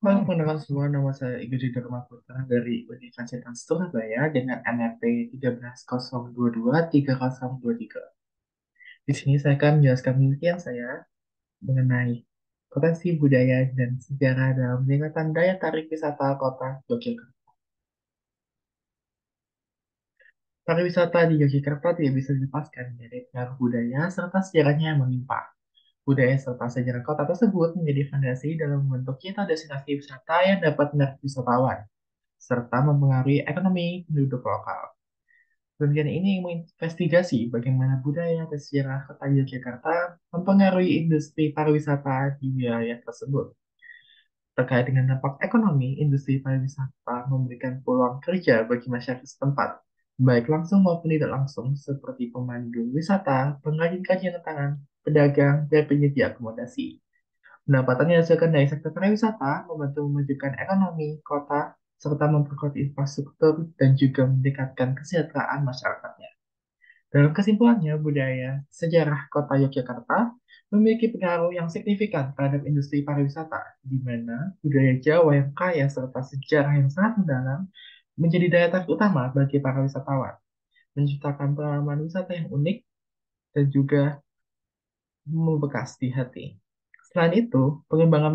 Halo pendengar semua, nama saya Igede Dharma Putra dari Universitas Surabaya dengan NRP 13.022.3023. Di sini saya akan menjelaskan penelitian saya mengenai potensi budaya dan sejarah dalam peningkatan daya tarik wisata kota Yogyakarta. Pariwisata di Yogyakarta tidak bisa dilepaskan dari pengaruh budaya serta sejarahnya yang melimpah. Budaya serta sejarah kota tersebut menjadi fondasi dalam membentuk cita destinasi wisata yang dapat menarik wisatawan serta mempengaruhi ekonomi penduduk lokal. Penelitian ini menginvestigasi bagaimana budaya dan sejarah kota Yogyakarta mempengaruhi industri pariwisata di wilayah tersebut. Terkait dengan dampak ekonomi, industri pariwisata memberikan peluang kerja bagi masyarakat setempat, baik langsung maupun tidak langsung, seperti pemandu wisata, pengrajin kerajinan tangan, pedagang, dan penyedia akomodasi. Pendapatan yang dihasilkan dari sektor pariwisata membantu memajukan ekonomi kota serta memperkuat infrastruktur dan juga meningkatkan kesejahteraan masyarakatnya. Dalam kesimpulannya, budaya sejarah kota Yogyakarta memiliki pengaruh yang signifikan terhadap industri pariwisata, di mana budaya Jawa yang kaya serta sejarah yang sangat mendalam menjadi daya tarik utama bagi para wisatawan, menciptakan pengalaman wisata yang unik dan juga membekas di hati. Selain itu, pengembangan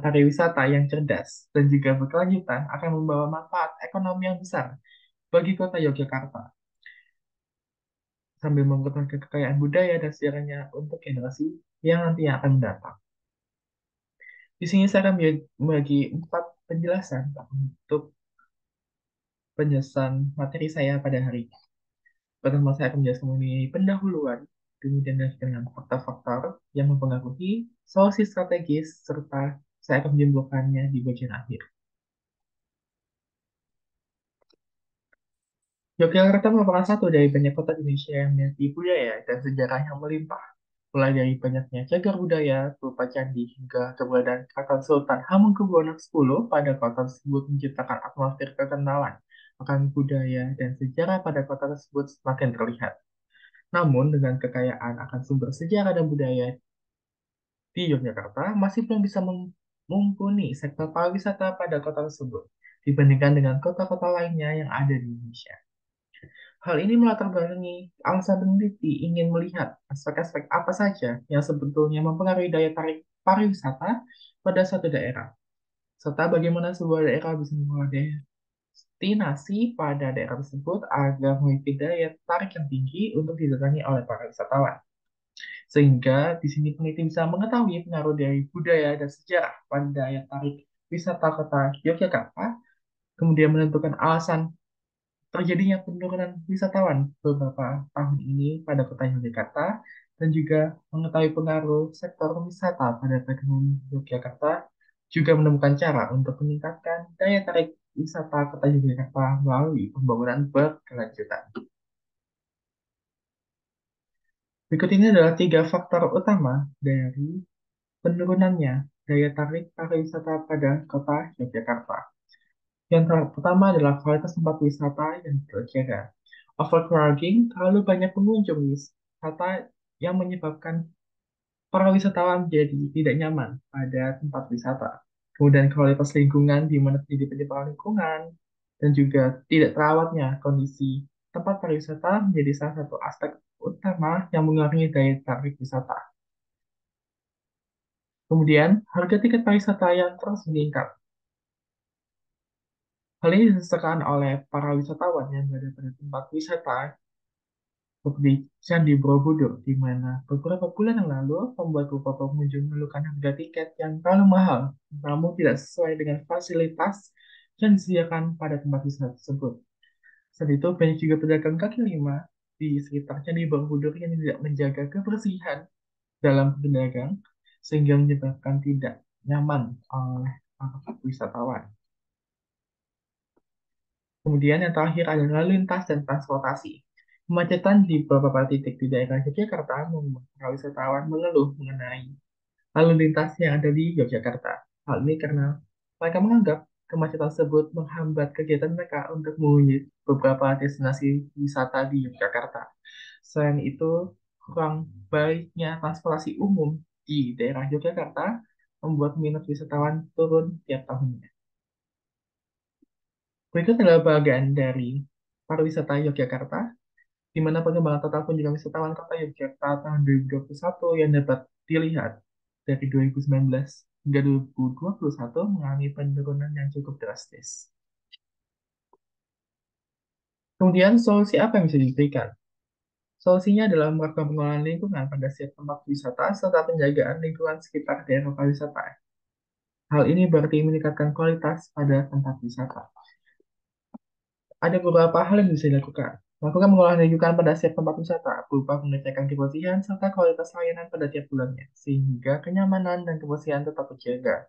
pariwisata yang cerdas dan juga berkelanjutan akan membawa manfaat ekonomi yang besar bagi kota Yogyakarta, sambil mempertahankan kekayaan budaya dan sejarahnya untuk generasi yang nantinya akan datang. Di sini saya akan membagi 4 penjelasan untuk penjelasan materi saya pada hari ini. Pertama, saya akan menjelaskan mengenai pendahuluan, kemudian dengan faktor-faktor yang mempengaruhi solusi strategis, serta saya akan menyimpulkannya di bagian akhir. Yogyakarta merupakan satu dari banyak kota di Indonesia yang memiliki budaya dan sejarah yang melimpah. Mulai dari banyaknya cagar budaya, berupa candi, hingga keberadaan Keraton Sultan Hamengkubuwono X pada kota tersebut menciptakan atmosfer kekenalan akan budaya dan sejarah pada kota tersebut semakin terlihat. Namun, dengan kekayaan akan sumber sejarah dan budaya di Yogyakarta masih belum bisa mumpuni sektor pariwisata pada kota tersebut dibandingkan dengan kota-kota lainnya yang ada di Indonesia. Hal ini melatar belakangi alasan peneliti ingin melihat aspek-aspek apa saja yang sebetulnya mempengaruhi daya tarik pariwisata pada suatu daerah, serta bagaimana sebuah daerah bisa mengelola destinasi pada daerah tersebut agar memiliki daya tarik yang tinggi untuk didatangi oleh para wisatawan. Sehingga di sini peneliti bisa mengetahui pengaruh dari budaya dan sejarah pada daya tarik wisata kota Yogyakarta, kemudian menentukan alasan terjadinya penurunan wisatawan beberapa tahun ini pada kota Yogyakarta, dan juga mengetahui pengaruh sektor wisata pada perekonomian Yogyakarta, juga menemukan cara untuk meningkatkan daya tarik wisata kota Yogyakarta melalui pembangunan berkelanjutan. Berikut ini adalah 3 faktor utama dari penurunannya daya tarik pariwisata pada kota Yogyakarta. Yang pertama adalah kualitas tempat wisata yang terjaga. Overcrowding, terlalu banyak pengunjung wisata yang menyebabkan para wisatawan menjadi tidak nyaman pada tempat wisata. Kemudian kualitas lingkungan di mana terjadi penyebabkan lingkungan dan juga tidak terawatnya kondisi tempat pariwisata menjadi salah satu aspek utama yang mengurangi daya tarik wisata. Kemudian, harga tiket pariwisata yang terus meningkat. Hal ini disebabkan oleh para wisatawan yang berada pada tempat wisata seperti Candi Borobudur, di mana beberapa bulan yang lalu membuat beberapa pengunjung mengeluhkan harga tiket yang terlalu mahal, namun tidak sesuai dengan fasilitas yang disediakan pada tempat wisata tersebut. Selain itu, banyak juga pedagang kaki lima di sekitar Candi Borobudur yang tidak menjaga kebersihan dalam berdagang, sehingga menyebabkan tidak nyaman oleh para wisatawan. Kemudian yang terakhir adalah lalu lintas dan transportasi. Kemacetan di beberapa titik di daerah Yogyakarta membuat para wisatawan mengeluh mengenai lalu lintas yang ada di Yogyakarta. Hal ini karena mereka menganggap kemacetan tersebut menghambat kegiatan mereka untuk mengunjungi beberapa destinasi wisata di Yogyakarta. Selain itu, kurang baiknya transportasi umum di daerah Yogyakarta membuat minat wisatawan turun tiap tahunnya. Berikut adalah bagian dari pariwisata Yogyakarta, di mana pengembangan total kunjungan wisatawan kota Yogyakarta tahun 2021 yang dapat dilihat dari 2019 hingga 2021 mengalami penurunan yang cukup drastis. Kemudian, solusi apa yang bisa diberikan? Solusinya adalah melakukan pengelolaan lingkungan pada setiap tempat wisata serta penjagaan lingkungan sekitar daerah wisata. Hal ini berarti meningkatkan kualitas pada tempat wisata. Ada beberapa hal yang bisa dilakukan. Lakukan pengolahan lingkungan pada setiap tempat wisata, berupa pengecekan kebersihan serta kualitas layanan pada tiap bulannya, sehingga kenyamanan dan kebersihan tetap terjaga.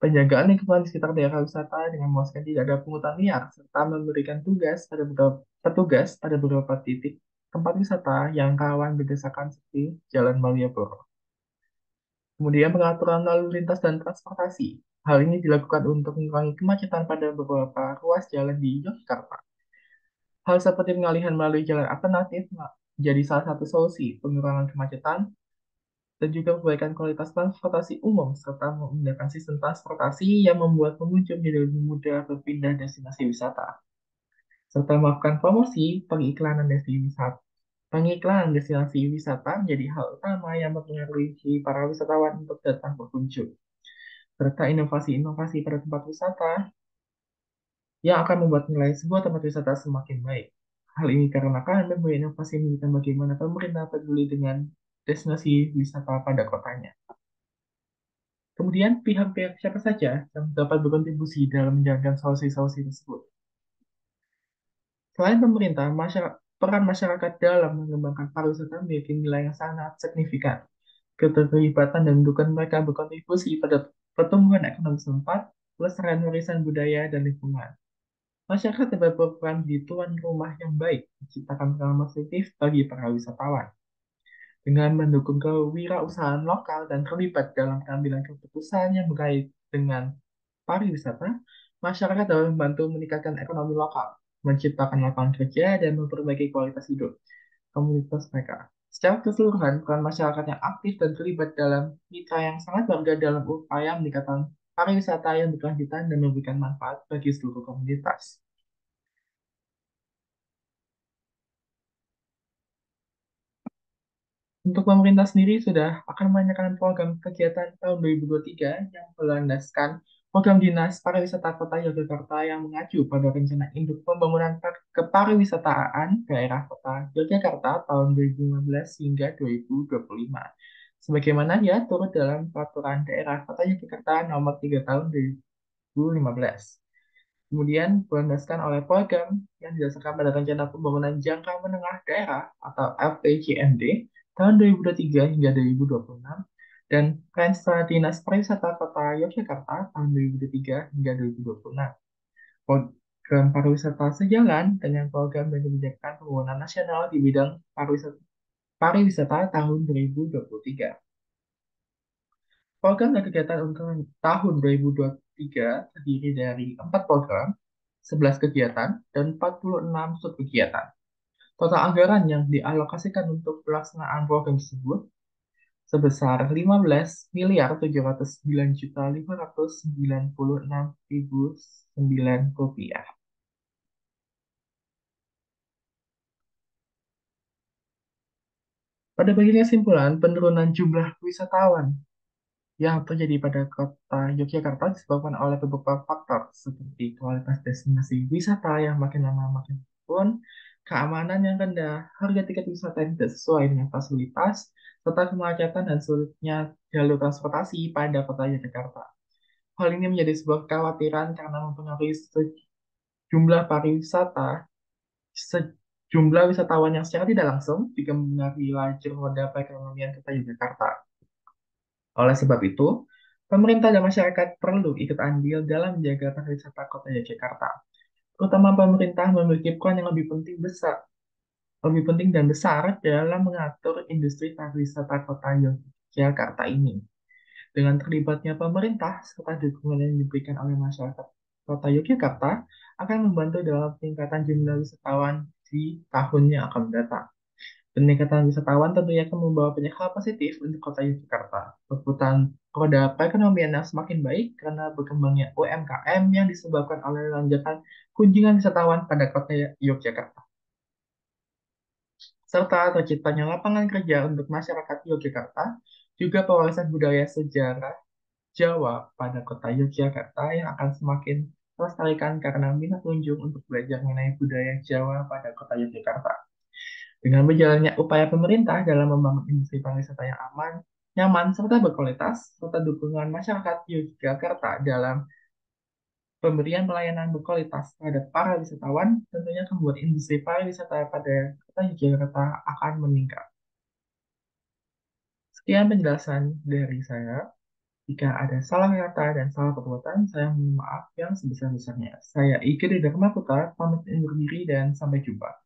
Penjagaan lingkungan di sekitar daerah wisata dengan memastikan tidak ada pungutan liar, serta memberikan tugas pada beberapa petugas pada beberapa titik tempat wisata yang rawan berdesakan seperti Jalan Malioboro. Kemudian pengaturan lalu lintas dan transportasi. Hal ini dilakukan untuk mengurangi kemacetan pada beberapa ruas jalan di Yogyakarta. Hal seperti pengalihan melalui jalan alternatif menjadi salah satu solusi pengurangan kemacetan dan juga perbaikan kualitas transportasi umum serta menggunakan sistem transportasi yang membuat pengunjung jadi lebih mudah berpindah destinasi wisata serta melakukan promosi pengiklanan destinasi wisata menjadi hal utama yang mempengaruhi para wisatawan untuk datang berkunjung serta inovasi-inovasi pada tempat wisata yang akan membuat nilai sebuah tempat wisata semakin baik. Hal ini karena berbagai inovasi menunjukkan bagaimana pemerintah peduli dengan destinasi wisata pada kotanya. Kemudian, pihak-pihak siapa saja yang dapat berkontribusi dalam menjalankan solusi-solusi tersebut. Selain pemerintah, peran masyarakat dalam mengembangkan pariwisata memiliki nilai yang sangat signifikan. Keterlibatan dan dukungan mereka berkontribusi pada pertumbuhan ekonomi setempat, pelestarian warisan budaya dan lingkungan. Masyarakat dapat berperan di tuan rumah yang baik, menciptakan pengalaman positif bagi para wisatawan. Dengan mendukung kewirausahaan lokal dan terlibat dalam pengambilan keputusan yang berkait dengan pariwisata, masyarakat dapat membantu meningkatkan ekonomi lokal, menciptakan lapangan kerja, dan memperbaiki kualitas hidup komunitas mereka. Secara keseluruhan, peran masyarakat yang aktif dan terlibat dalam mitra yang sangat berharga dalam upaya meningkatkan pariwisata yang berkelanjutan dan memberikan manfaat bagi seluruh komunitas. Untuk pemerintah sendiri sudah akan melancarkan program kegiatan tahun 2023 yang berlandaskan program Dinas Pariwisata Kota Yogyakarta yang mengacu pada rencana induk pembangunan kepariwisataan daerah Kota Yogyakarta tahun 2015 hingga 2025. Sebagaimana diatur dalam Peraturan Daerah Kota Yogyakarta Nomor 3 Tahun 2015. Kemudian berlandaskan oleh program yang didasarkan pada Rencana Pembangunan Jangka Menengah Daerah atau RPJMD tahun 2023 hingga 2026 dan Ransa Dinas Pariwisata Kota Yogyakarta tahun 2023 hingga 2026. Program pariwisata sejalan dengan program dan kebijakan pembangunan nasional di bidang pariwisata tahun 2023. Program dan kegiatan untuk tahun 2023 terdiri dari 4 program, 11 kegiatan, dan 46 subkegiatan. Total anggaran yang dialokasikan untuk pelaksanaan program tersebut sebesar 15.909.596.009 rupiah. Pada bagian kesimpulan, penurunan jumlah wisatawan yang terjadi pada kota Yogyakarta disebabkan oleh beberapa faktor seperti kualitas destinasi wisata yang makin lama makin turun, keamanan yang rendah, harga tiket wisata yang tidak sesuai dengan fasilitas, serta kemacetan dan sulitnya jalur transportasi pada kota Yogyakarta. Hal ini menjadi sebuah kekhawatiran karena mempengaruhi sejumlah wisatawan yang secara tidak langsung juga mempengaruhi laju roda perekonomian kota Yogyakarta. Oleh sebab itu, pemerintah dan masyarakat perlu ikut andil dalam menjaga pariwisata kota Yogyakarta. Terutama pemerintah memiliki peran yang lebih penting dan besar dalam mengatur industri pariwisata kota Yogyakarta ini. Dengan terlibatnya pemerintah serta dukungan yang diberikan oleh masyarakat kota Yogyakarta akan membantu dalam peningkatan jumlah wisatawan di tahun yang akan datang. Peningkatan wisatawan tentunya akan membawa banyak hal positif untuk kota Yogyakarta. roda perekonomian yang semakin baik karena berkembangnya UMKM yang disebabkan oleh lonjakan kunjungan wisatawan pada kota Yogyakarta, serta terciptanya lapangan kerja untuk masyarakat Yogyakarta, juga pewarisan budaya sejarah Jawa pada kota Yogyakarta yang akan semakin terlestarikan karena minat pengunjung untuk belajar mengenai budaya Jawa pada kota Yogyakarta. Dengan berjalannya upaya pemerintah dalam membangun industri pariwisata yang aman, nyaman, serta berkualitas, serta dukungan masyarakat Yogyakarta dalam pemberian pelayanan berkualitas terhadap para wisatawan, tentunya akan membuat industri pariwisata pada kota Yogyakarta akan meningkat. Sekian penjelasan dari saya. Jika ada salah kata dan salah perbuatan, saya mohon maaf yang sebesar-besarnya. Saya Ike Dharma Putra, pamit undur diri dan sampai jumpa.